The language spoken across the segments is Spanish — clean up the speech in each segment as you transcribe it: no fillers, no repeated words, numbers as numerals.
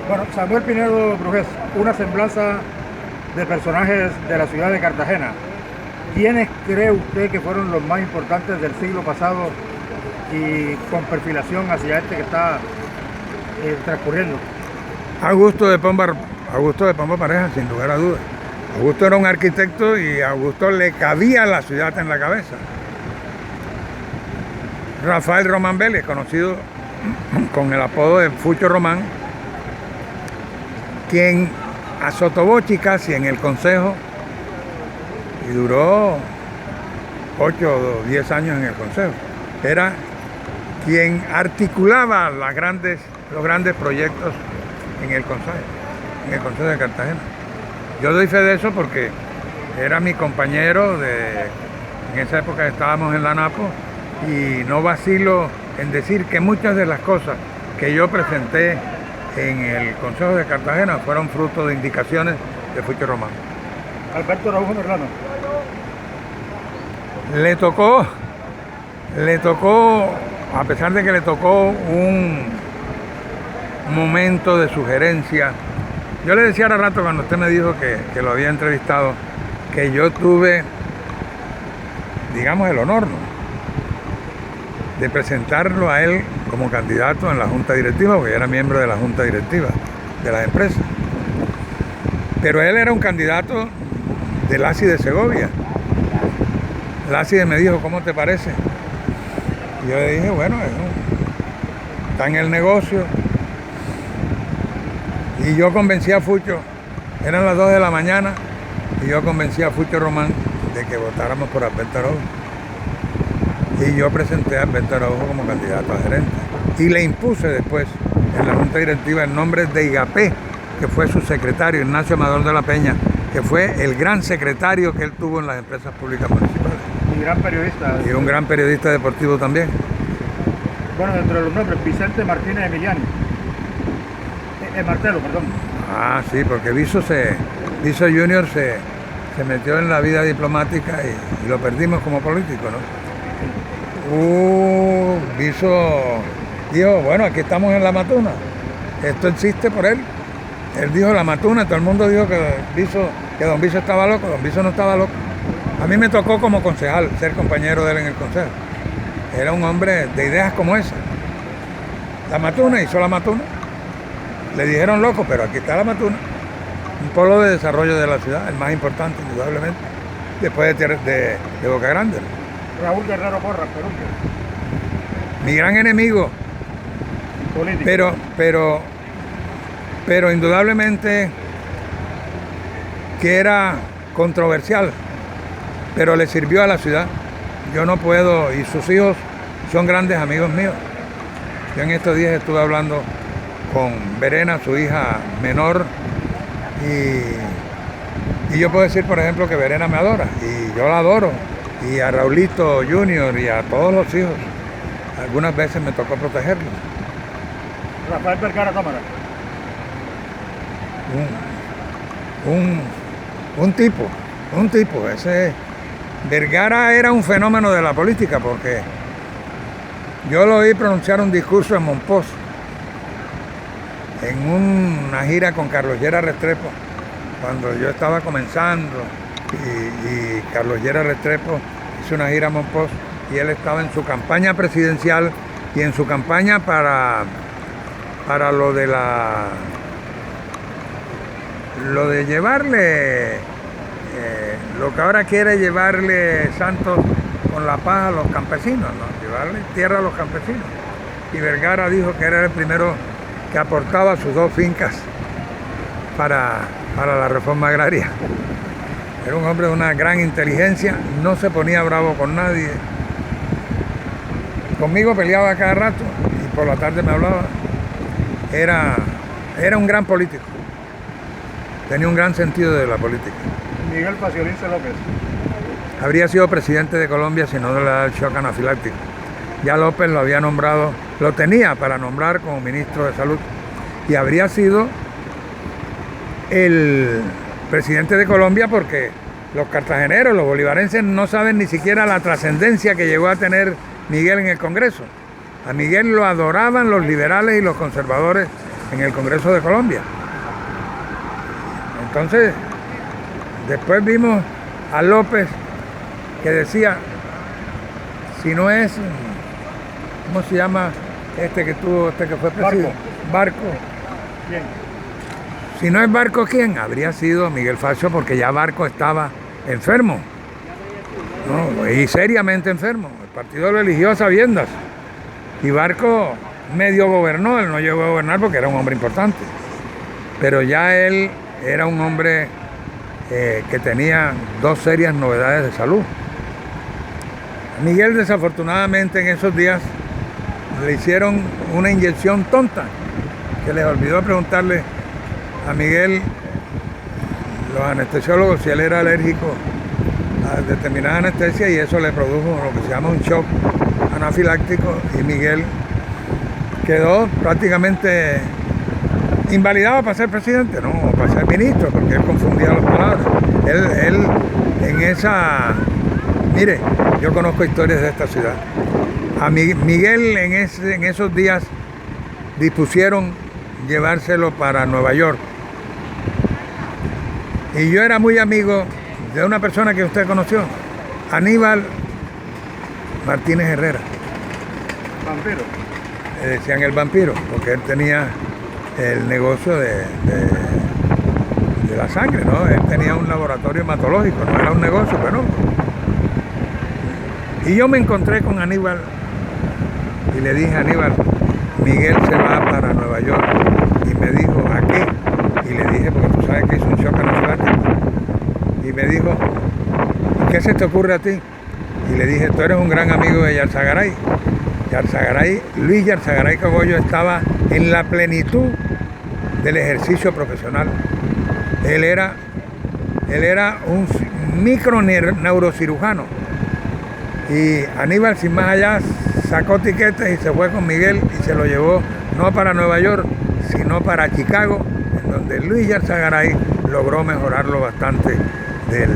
Bueno, Samuel Pinedo Brujés, una semblanza de personajes de la ciudad de Cartagena. ¿Quiénes cree usted que fueron los más importantes del siglo pasado y con perfilación hacia este que está transcurriendo? Augusto de Pombo Pareja, sin lugar a dudas. Augusto era un arquitecto y a Augusto le cabía la ciudad en la cabeza. Rafael Román Vélez, conocido con el apodo de Fucho Román, quien azotobó casi en el Consejo y duró 8 o 10 años en el Consejo. Era quien articulaba los grandes proyectos en el Consejo de Cartagena. Yo doy fe de eso porque era mi compañero en esa época estábamos en la Napo, y no vacilo en decir que muchas de las cosas que yo presenté en el Consejo de Cartagena fueron fruto de indicaciones de Fucho Román. Alberto Araújo Merlano. Le tocó, a pesar de que le tocó un momento de sugerencia. Yo le decía ahora rato cuando usted me dijo que lo había entrevistado, que yo tuve, digamos, el honor, ¿no?, de presentarlo a él como candidato en la Junta Directiva, porque yo era miembro de la Junta Directiva de las empresas. Pero él era un candidato del ASI de Segovia. El ASI me dijo, ¿cómo te parece? Y yo le dije, bueno, está en el negocio. Y yo convencí a Fucho, eran las 2 de la mañana, y yo convencí a Fucho Román de que votáramos por Alberto Araújo. Y yo presenté a Alberto Araújo como candidato a gerente. Y le impuse después en la Junta Directiva el nombre de Igapé, que fue su secretario, Ignacio Amador de la Peña, que fue el gran secretario que él tuvo en las empresas públicas municipales. Y gran periodista. Y un gran periodista deportivo también. Bueno, dentro de los nombres, Vicente Martínez Emiliani. Martelo, perdón. Ah, sí, porque Viso Junior se metió en la vida diplomática y lo perdimos como político, ¿no? Viso dijo, bueno, aquí estamos en La Matuna, esto existe por él. Él dijo La Matuna, todo el mundo dijo que don Viso estaba loco. Don Viso no estaba loco. A mí me tocó como concejal ser compañero de él en el consejo. Era un hombre de ideas como esa. La Matuna, hizo La Matuna. Le dijeron loco, pero aquí está La Matuna, un polo de desarrollo de la ciudad, el más importante, indudablemente, después de Boca Grande. Raúl Guerrero Porras, Perú. Mi gran enemigo, político. Pero indudablemente que era controversial, pero le sirvió a la ciudad. Yo no puedo, y sus hijos son grandes amigos míos. Yo en estos días estuve hablando con Verena, su hija menor, y yo puedo decir, por ejemplo, que Verena me adora, y yo la adoro, y a Raulito Junior y a todos los hijos. Algunas veces me tocó protegerlos. Rafael Vergara Cámara. Un tipo. Ese Vergara era un fenómeno de la política, porque yo lo oí pronunciar un discurso en Monpós, en una gira con Carlos Llera Restrepo, cuando yo estaba comenzando, y Carlos Llera Restrepo hizo una gira a Monpós, y él estaba en su campaña presidencial y en su campaña para lo de llevarle lo que ahora quiere llevarle Santos con la paz a los campesinos, ¿no? Llevarle tierra a los campesinos. Y Vergara dijo que era el primero que aportaba sus 2 fincas para la reforma agraria. Era un hombre de una gran inteligencia, no se ponía bravo con nadie. Conmigo peleaba cada rato y por la tarde me hablaba. Era un gran político. Tenía un gran sentido de la política. Miguel Faciolince López. Habría sido presidente de Colombia si no le da el shock anafiláctico. Ya López lo había nombrado, lo tenía para nombrar como ministro de Salud, y habría sido el presidente de Colombia, porque los cartageneros, los bolivarenses, no saben ni siquiera la trascendencia que llegó a tener Miguel en el Congreso. A Miguel lo adoraban los liberales y los conservadores en el Congreso de Colombia. Entonces, después vimos a López que decía, si no es, ¿cómo se llama este que fue presidente? Barco. Bien. Si no es Barco, ¿quién? Habría sido Miguel Facio, porque ya Barco estaba enfermo, ¿no? Y seriamente enfermo. El partido lo eligió a sabiendas. Y Barco medio gobernó, él no llegó a gobernar porque era un hombre importante. Pero ya él era un hombre que tenía dos serias novedades de salud. A Miguel, desafortunadamente, en esos días le hicieron una inyección tonta, que les olvidó preguntarle a Miguel, los anestesiólogos, si él era alérgico a determinada anestesia, y eso le produjo lo que se llama un shock anafiláctico, y Miguel quedó prácticamente invalidado para ser presidente, no, o para ser ministro, porque él confundía las palabras. Él en esa... Mire, yo conozco historias de esta ciudad. A Miguel en esos días dispusieron llevárselo para Nueva York. Y yo era muy amigo de una persona que usted conoció, Aníbal Martínez Herrera. Vampiro. Le decían el vampiro, porque él tenía el negocio de la sangre, ¿no? Él tenía un laboratorio hematológico, no era un negocio, pero... Y yo me encontré con Aníbal y le dije a Aníbal, Miguel se va para Nueva York. Y me dijo, ¿a qué? Y le dije, porque tú sabes que hizo un shock anafiláctico. Y me dijo, ¿qué se te ocurre a ti? Y le dije, tú eres un gran amigo de Yarzagaray. Luis Yarzagaray Cogollo estaba en la plenitud del ejercicio profesional. Él era un micro neurocirujano. Y Aníbal, sin más allá, sacó tiquetes y se fue con Miguel y se lo llevó no para Nueva York, sino para Chicago, en donde Luis Yarzagaray logró mejorarlo bastante de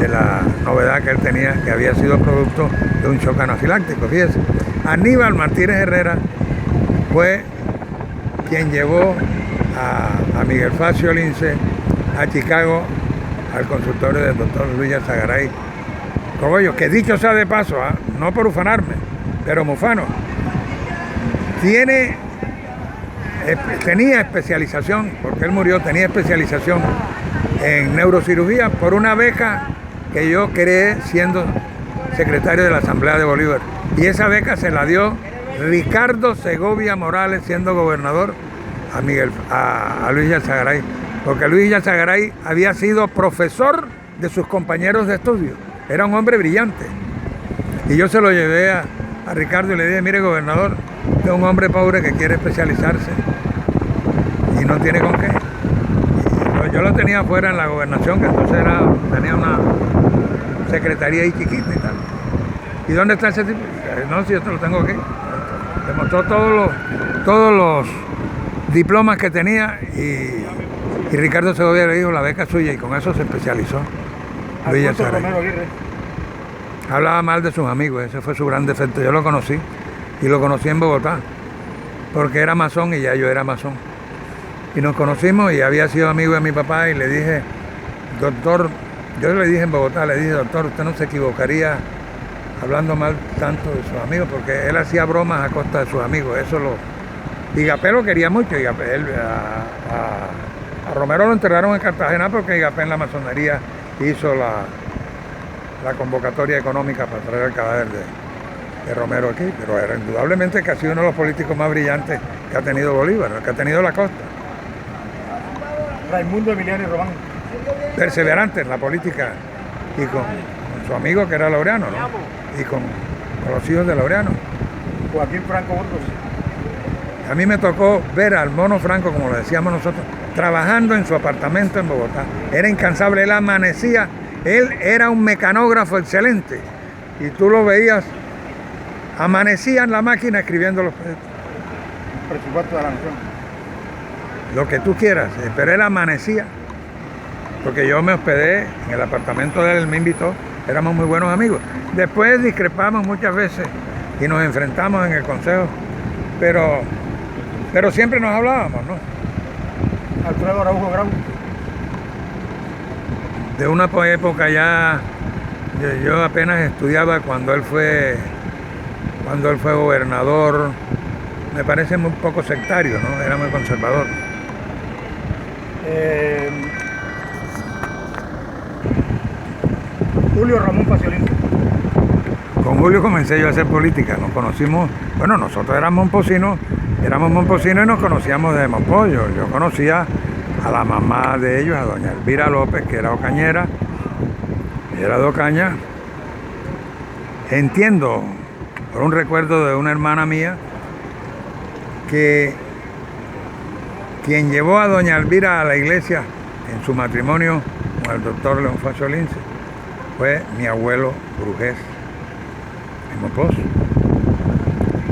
la novedad que él tenía, que había sido producto de un shock anafiláctico. Fíjese, Aníbal Martínez Herrera fue quien llevó a Miguel Facio Lince a Chicago, al consultorio del doctor Luis Yarzagaray Cogollo, que dicho sea de paso, no por ufanarme, pero Mufano tenía especialización, porque él murió, tenía especialización en neurocirugía por una beca que yo creé siendo secretario de la Asamblea de Bolívar. Y esa beca se la dio Ricardo Segovia Morales, siendo gobernador, a Luis Yarzagaray, porque Luis Yarzagaray había sido profesor de sus compañeros de estudio. Era un hombre brillante. Y yo se lo llevé a Ricardo y le dije, mire, gobernador, usted es un hombre pobre que quiere especializarse y no tiene con qué. Y yo lo tenía afuera en la gobernación, que entonces tenía una secretaría ahí chiquita y tal. ¿Y dónde está ese tipo? No, si yo te lo tengo aquí. Demostró todos los diplomas que tenía y Ricardo Segovia le dijo la beca es suya, y con eso se especializó. Hablaba mal de sus amigos, ese fue su gran defecto. Yo lo conocí, y lo conocí en Bogotá, porque era masón y ya yo era masón. Y nos conocimos y había sido amigo de mi papá, y le dije, doctor, yo le dije en Bogotá, le dije, doctor, usted no se equivocaría hablando mal tanto de sus amigos, porque él hacía bromas a costa de sus amigos, Igapé lo quería mucho. A Romero lo enterraron en Cartagena porque Igapé en la masonería hizo la convocatoria económica para traer el cadáver de Romero aquí, pero era indudablemente que ha sido uno de los políticos más brillantes que ha tenido Bolívar, que ha tenido la costa. Raimundo Emiliano y Román. Perseverante en la política, y con su amigo que era Laureano, ¿no? Y con los hijos de Laureano. Joaquín Franco Burgos. A mí me tocó ver al Mono Franco, como le decíamos nosotros, trabajando en su apartamento en Bogotá. Era incansable, él amanecía, él era un mecanógrafo excelente. Y tú lo veías, amanecía en la máquina escribiendo los presupuesto de la nación. Lo que tú quieras, pero él amanecía. Porque yo me hospedé en el apartamento de él, me invitó, éramos muy buenos amigos. Después discrepamos muchas veces y nos enfrentamos en el consejo, pero pero siempre nos hablábamos, ¿no? Alfredo Araujo Grau. De una época ya, yo apenas estudiaba cuando él fue gobernador. Me parece muy poco sectario, ¿no? Era muy conservador. Julio Ramón Faciolince. Con Julio comencé yo a hacer política. Nos conocimos, bueno, nosotros éramos momposinos y nos conocíamos de Monpollo. Yo conocía a la mamá de ellos, a doña Elvira López, que era ocañera, era de Ocaña. Entiendo, por un recuerdo de una hermana mía, que quien llevó a doña Elvira a la iglesia en su matrimonio con el doctor León Faciolince fue mi abuelo Brujés en Monpós.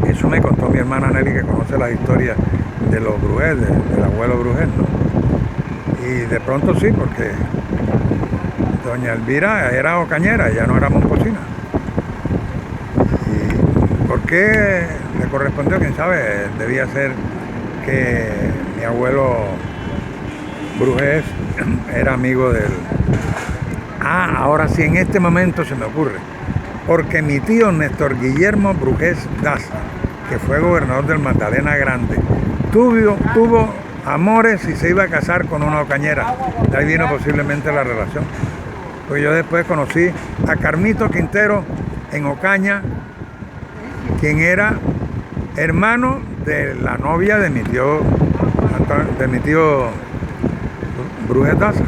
Eso me contó mi hermana Nelly, que conoce la historia de los Brujés, del abuelo Brujés, ¿no? Y de pronto sí, porque doña Elvira era ocañera, ella no era momposina. ¿Y por qué le correspondió? Quién sabe, debía ser que mi abuelo Brujés era amigo del... ahora sí, en este momento se me ocurre, porque mi tío Néstor Guillermo Brujés Daza, que fue gobernador del Magdalena Grande, tuvo amores y se iba a casar con una ocañera. De ahí vino posiblemente la relación. Pues yo después conocí a Carmito Quintero en Ocaña, quien era hermano de la novia de mi tío Brujés Daza.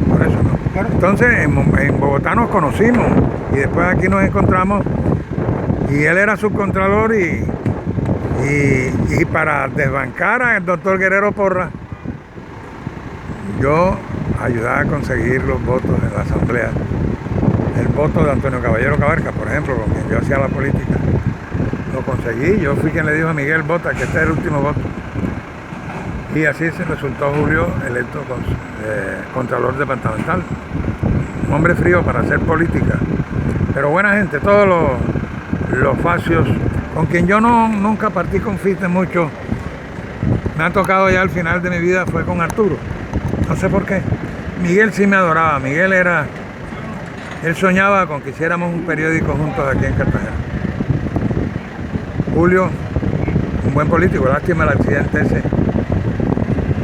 Por eso, ¿no? Entonces en Bogotá nos conocimos y después aquí nos encontramos y él era subcontralor y para desbancar al doctor Guerrero Porras, yo ayudaba a conseguir los votos en la asamblea. El voto de Antonio Caballero Cabarca, por ejemplo, con quien yo hacía la política, lo conseguí. Yo fui quien le dijo a Miguel: vota, que este es el último voto. Y así se resultó Julio electo contralor departamental. Un hombre frío para hacer política, pero buena gente. Todos los Facios, con quien yo nunca partí confite mucho, me ha tocado ya al final de mi vida, fue con Arturo. No sé por qué. Miguel sí me adoraba. Él soñaba con que hiciéramos un periódico juntos aquí en Cartagena. Julio, un buen político, lástima el accidente ese.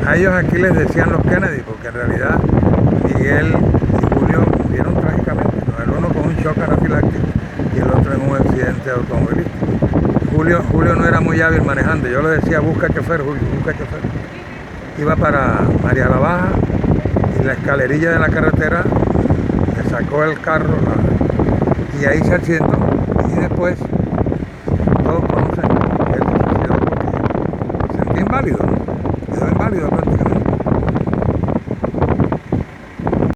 A ellos aquí les decían los Kennedy, porque en realidad Miguel y Julio murieron trágicamente, ¿no? El uno con un shock anafiláctico y el otro en un accidente automovilístico. Julio no era muy hábil manejando. Yo le decía: busca chofer, Julio, busca chofer. Iba para María la Baja y la escalerilla de la carretera le sacó el carro y ahí se accidentó. Y después todos conocen que él se suicidó porque se sentía inválido, ¿no? Quedó inválido prácticamente.